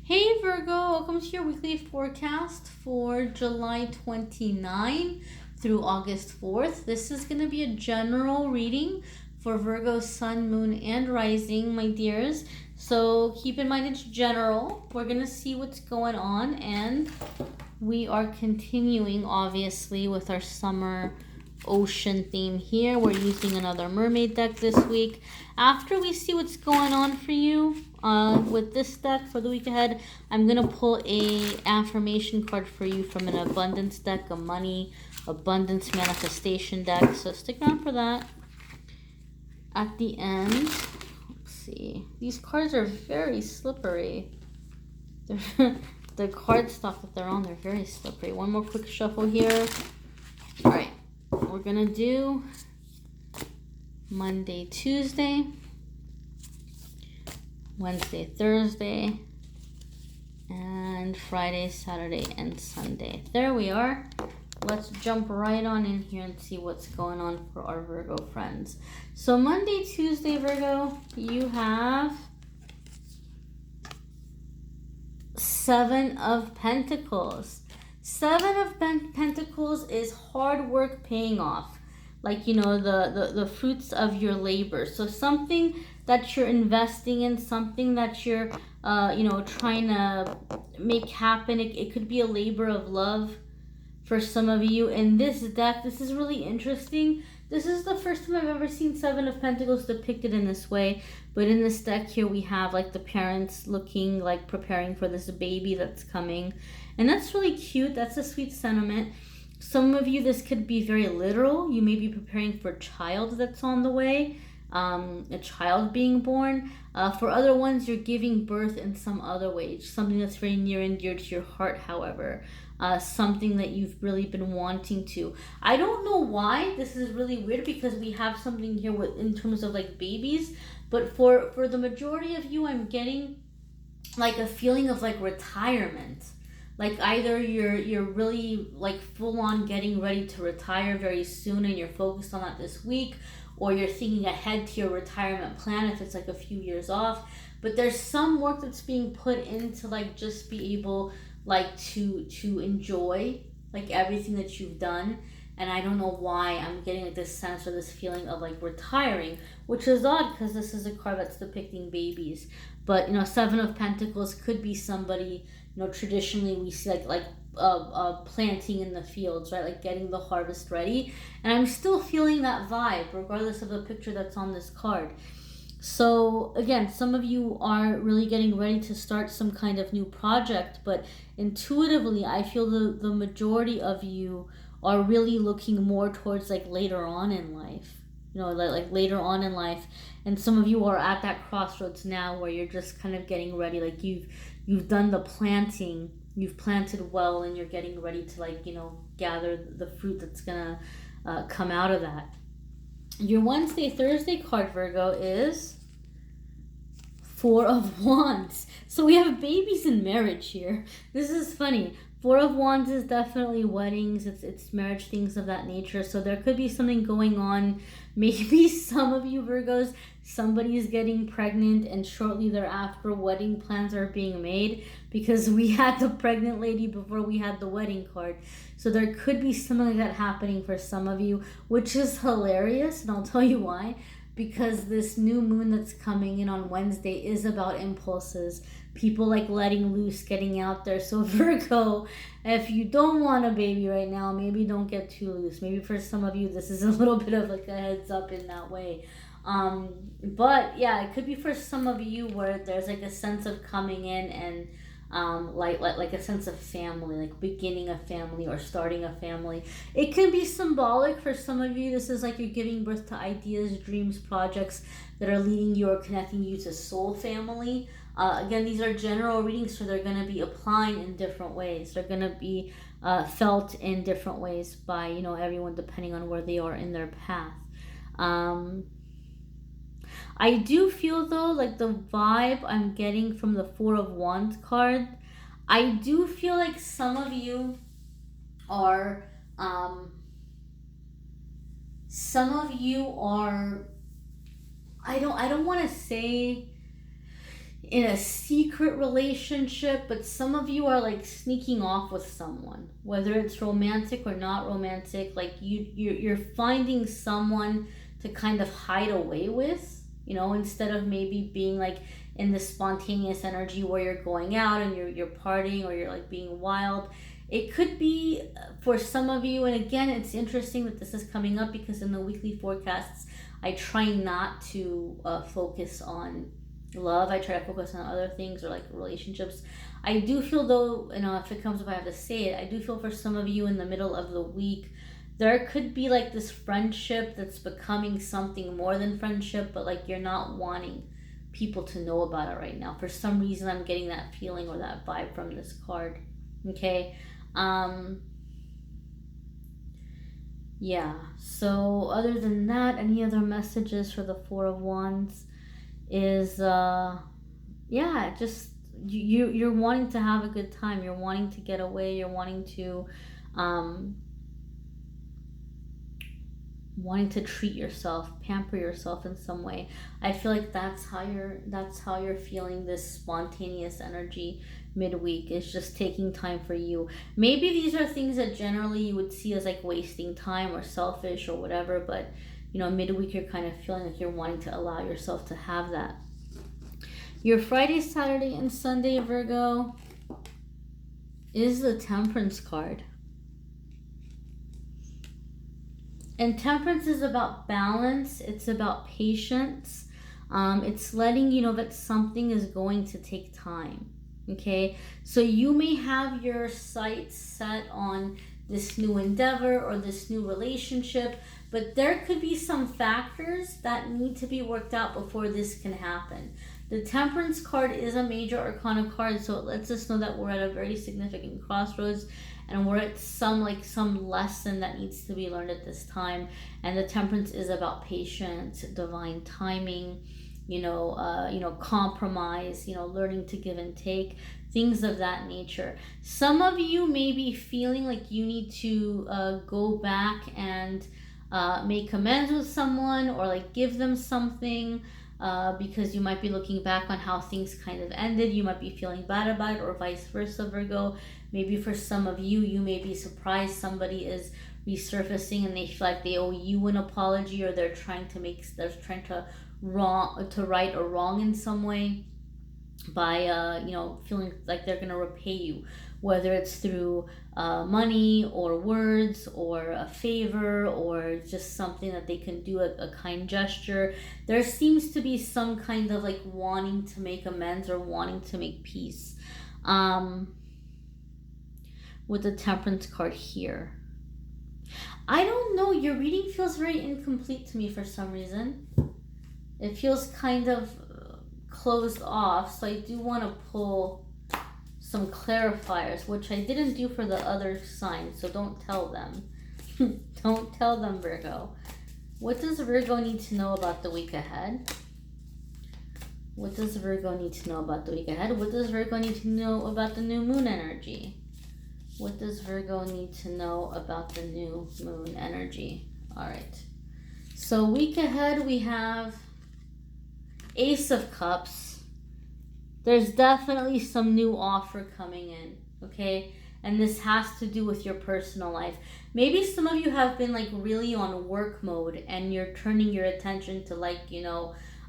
Hey Virgo, welcome to your weekly forecast for July 29 through August 4th. This is going to be a general reading for Virgo, Sun, Moon, and Rising, my dears. So keep in mind it's general. We're going to see what's going on, and we are continuing, obviously, with our summer ocean theme here. We're using another mermaid deck this week. After we see what's going on for you with this deck for the week ahead, I'm gonna pull a affirmation card for you from an abundance deck, a money abundance manifestation deck, so stick around for that. At the end, let's see, these cards are very slippery. The cardstock that they're on, they're very slippery. One more quick shuffle here. All right, we're gonna do Monday, Tuesday, Wednesday, Thursday, and Friday, Saturday, and Sunday. There we are. Let's jump right on in here and see what's going on for our Virgo friends. So Monday, Tuesday, Virgo, you have Seven of Pentacles. Seven of Pentacles is hard work paying off. Like, you know, the fruits of your labor. So something that you're investing in, something that you're, trying to make happen. It could be a labor of love for some of you. In this deck, this is really interesting. This is the first time I've ever seen Seven of Pentacles depicted in this way. But in this deck here, we have like the parents looking like preparing for this baby that's coming. And that's really cute. That's a sweet sentiment. Some of you, this could be very literal. You may be preparing for a child that's on the way, a child being born. For other ones, you're giving birth in some other way, something that's very near and dear to your heart, however. Something that you've really been wanting to. I don't know why. This is really weird because we have something here in terms of like babies. But for the majority of you, I'm getting like a feeling of like retirement. Like either you're really like full on getting ready to retire very soon and you're focused on that this week, or you're thinking ahead to your retirement plan if it's like a few years off. But there's some work that's being put into like just be able like to enjoy like everything that you've done. And I don't know why I'm getting like this sense or this feeling of like retiring, which is odd because this is a card that's depicting babies. But Seven of Pentacles could be somebody, traditionally we see like planting in the fields, right? Like getting the harvest ready. And I'm still feeling that vibe regardless of the picture that's on this card. So again, some of you are really getting ready to start some kind of new project, but intuitively I feel the majority of you are really looking more towards like later on in life, like later on in life. And some of you are at that crossroads now where you're just kind of getting ready, like you've done the planting, you've planted well, and you're getting ready to like gather the fruit that's gonna come out of that. Your Wednesday, Thursday card, Virgo, is Four of Wands. So we have babies in marriage here. This is funny. Four of Wands is definitely weddings. It's marriage, things of that nature. So there could be something going on. Maybe some of you Virgos, somebody is getting pregnant and shortly thereafter wedding plans are being made, because we had the pregnant lady before we had the wedding card. So there could be something like that happening for some of you, which is hilarious, and I'll tell you why. Because this new moon that's coming in on Wednesday is about impulses. People like letting loose, getting out there. So Virgo, if you don't want a baby right now, maybe don't get too loose. Maybe for some of you, this is a little bit of like a heads up in that way. But yeah, it could be for some of you where there's like a sense of coming in and like a sense of family, like beginning a family or starting a family. It can be symbolic for some of you. This is like you're giving birth to ideas, dreams, projects that are leading you or connecting you to soul family. Again, these are general readings, so they're going to be applying in different ways. They're going to be felt in different ways by everyone depending on where they are in their path. I do feel though, like the vibe I'm getting from the Four of Wands card, I do feel like some of you are, I don't want to say in a secret relationship, but some of you are like sneaking off with someone, whether it's romantic or not romantic. Like you're finding someone to kind of hide away with, instead of maybe being like in the spontaneous energy where you're going out and you're partying or you're like being wild. It could be for some of you, and again, it's interesting that this is coming up because in the weekly forecasts I try not to focus on love. I try to focus on other things or like relationships. I do feel though, if it comes up, I have to say it, I do feel for some of you in the middle of the week there could be like this friendship that's becoming something more than friendship, but like you're not wanting people to know about it right now. For some reason I'm getting that feeling or that vibe from this card. Okay. Yeah, so other than that, any other messages for the Four of Wands is just you're wanting to have a good time, you're wanting to get away, you're wanting to treat yourself, pamper yourself in some way. I feel like that's how you're feeling this spontaneous energy midweek, is just taking time for you. Maybe these are things that generally you would see as like wasting time or selfish or whatever, but midweek you're kind of feeling like you're wanting to allow yourself to have that. Your Friday, Saturday, and Sunday, Virgo, is the Temperance card. And Temperance is about balance. It's about patience. It's letting you know that something is going to take time. Okay? So you may have your sights set on this new endeavor or this new relationship, but there could be some factors that need to be worked out before this can happen. The Temperance card is a major arcana card, so it lets us know that we're at a very significant crossroads and we're at some lesson that needs to be learned at this time. And the Temperance is about patience, divine timing, compromise, learning to give and take, things of that nature. Some of you may be feeling like you need to go back and make amends with someone or like give them something. Because you might be looking back on how things kind of ended. You might be feeling bad about it, or vice versa, Virgo. Maybe for some of you, you may be surprised somebody is resurfacing and they feel like they owe you an apology, or they're trying to right a wrong in some way by feeling like they're gonna repay you, whether it's through money or words or a favor or just something that they can do, a kind gesture. There seems to be some kind of like wanting to make amends or wanting to make peace with the Temperance card here. I don't know, your reading feels very incomplete to me for some reason. It feels kind of closed off, so I do want to pull some clarifiers, which I didn't do for the other signs, so don't tell them. Don't tell them, Virgo. What does Virgo need to know about the week ahead? What does Virgo need to know about the week ahead? What does Virgo need to know about the new moon energy? What does Virgo need to know about the new moon energy? All right. So week ahead we have Ace of Cups. There's definitely some new offer coming in, okay? And this has to do with your personal life. Maybe some of you have been like really on work mode and you're turning your attention to like,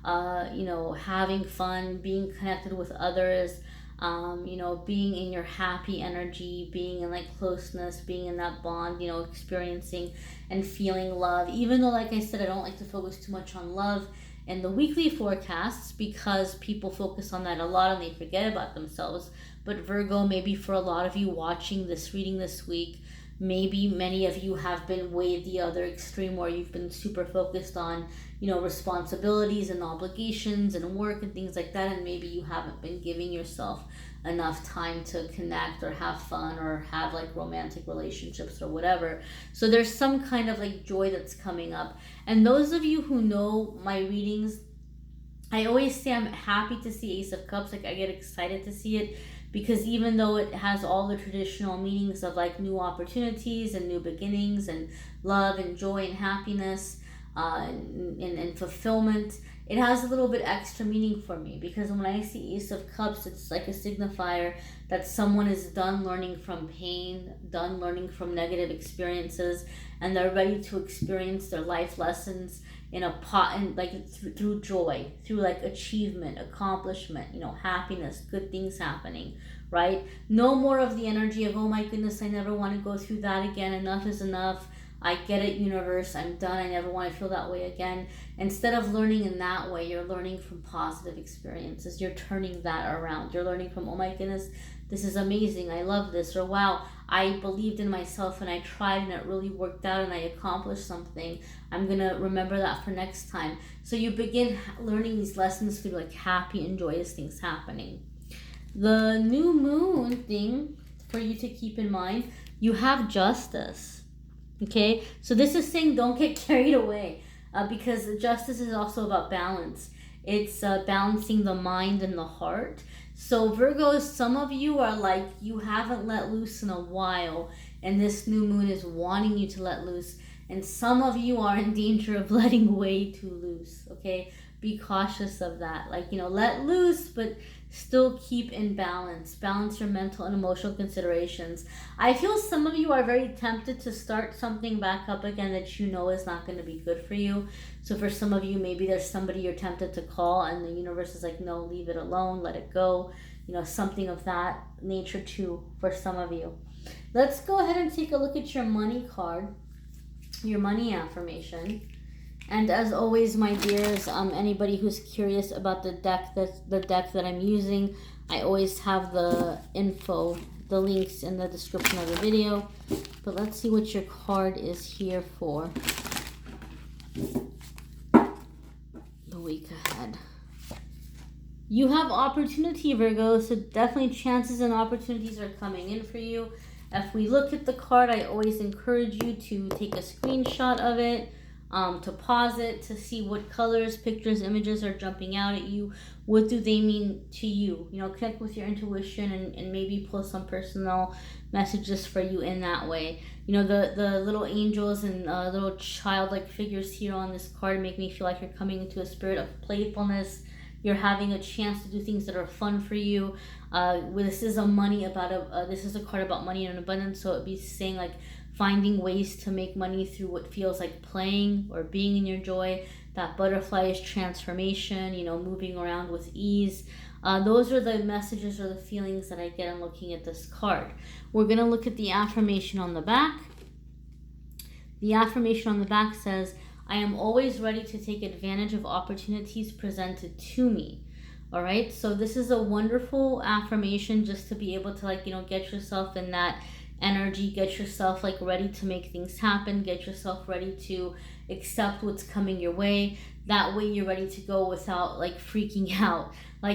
having fun, being connected with others, being in your happy energy, being in like closeness, being in that bond, experiencing and feeling love. Even though, like I said, I don't like to focus too much on love in the weekly forecasts because people focus on that a lot and they forget about themselves. But Virgo, maybe for a lot of you watching this reading this week, maybe many of you have been way the other extreme where you've been super focused on, responsibilities and obligations and work and things like that, and maybe you haven't been giving yourself enough time to connect or have fun or have like romantic relationships or whatever. So there's some kind of like joy that's coming up. And those of you who know my readings, I always say I'm happy to see Ace of Cups. Like I get excited to see it because even though it has all the traditional meanings of like new opportunities and new beginnings and love and joy and happiness and fulfillment, it has a little bit extra meaning for me, because when I see Ace of Cups, it's like a signifier that someone is done learning from pain, done learning from negative experiences, and they're ready to experience their life lessons in a pot, and like through joy, through like achievement, accomplishment, happiness, good things happening, right? No more of the energy of, oh my goodness, I never want to go through that again, enough is enough, I get it, universe, I'm done, I never want to feel that way again. Instead of learning in that way, you're learning from positive experiences. You're turning that around. You're learning from, oh my goodness, this is amazing, I love this, or wow, I believed in myself and I tried and it really worked out and I accomplished something. I'm going to remember that for next time. So you begin learning these lessons through like happy and joyous things happening. The new moon thing for you to keep in mind, you have Justice. Okay, so this is saying don't get carried away, because Justice is also about balance. It's balancing the mind and the heart. So Virgos, some of you are like, you haven't let loose in a while, and this new moon is wanting you to let loose. And some of you are in danger of letting way too loose, okay? Be cautious of that. Like, let loose, but still keep in balance. Balance your mental and emotional considerations. I feel some of you are very tempted to start something back up again that is not going to be good for you. So for some of you, maybe there's somebody you're tempted to call and the universe is like, no, leave it alone, let it go. Something of that nature too for some of you. Let's go ahead and take a look at your money card, your money affirmation. And as always, my dears, anybody who's curious about the deck that I'm using, I always have the info, the links in the description of the video. But let's see what your card is here for the week ahead. You have opportunity, Virgo, so definitely chances and opportunities are coming in for you. If we look at the card, I always encourage you to take a screenshot of it, to pause it, to see what colors, pictures, images are jumping out at you. What do they mean to you? Connect with your intuition and maybe pull some personal messages for you in that way. The little angels and little childlike figures here on this card make me feel like you're coming into a spirit of playfulness. You're having a chance to do things that are fun for you. This is this is a card about money and abundance, so it'd be saying like finding ways to make money through what feels like playing or being in your joy. That butterfly is transformation, moving around with ease. Those are the messages or the feelings that I get in looking at this card. We're going to look at the affirmation on the back. The affirmation on the back says, I am always ready to take advantage of opportunities presented to me. All right, so this is a wonderful affirmation just to be able to get yourself in that energy, get yourself ready to make things happen, get yourself ready to accept what's coming your way. That way you're ready to go without freaking out.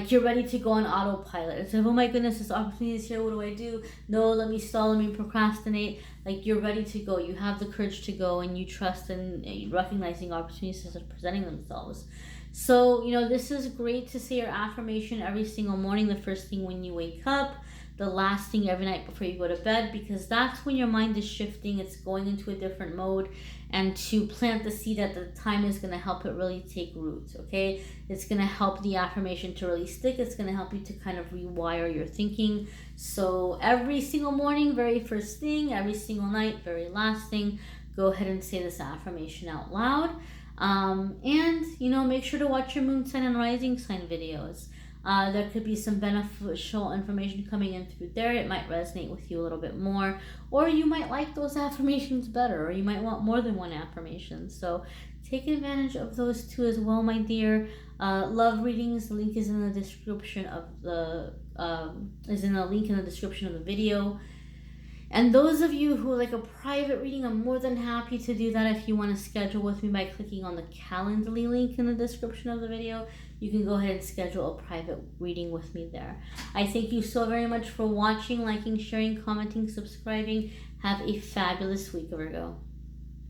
You're ready to go on autopilot. It's like, oh my goodness, this opportunity is here, what do I do? No, let me stall, let me procrastinate. You're ready to go. You have the courage to go, and you trust in recognizing opportunities as they're presenting themselves. So, this is great to say your affirmation every single morning, the first thing when you wake up, the last thing every night before you go to bed, because that's when your mind is shifting. It's going into a different mode, and to plant the seed at the time is going to help it really take root, okay? It's going to help the affirmation to really stick. It's going to help you to kind of rewire your thinking. So every single morning, very first thing, every single night, very last thing, go ahead and say this affirmation out loud. And make sure to watch your moon sign and rising sign videos. There could be some beneficial information coming in through there. It might resonate with you a little bit more, or you might like those affirmations better, or you might want more than one affirmation. So take advantage of those two as well, my dear. Love readings, the link is in the description of the description of the video. And those of you who like a private reading, I'm more than happy to do that. If you want to schedule with me by clicking on the Calendly link in the description of the video, you can go ahead and schedule a private reading with me there. I thank you so very much for watching, liking, sharing, commenting, subscribing. Have a fabulous week, Virgo.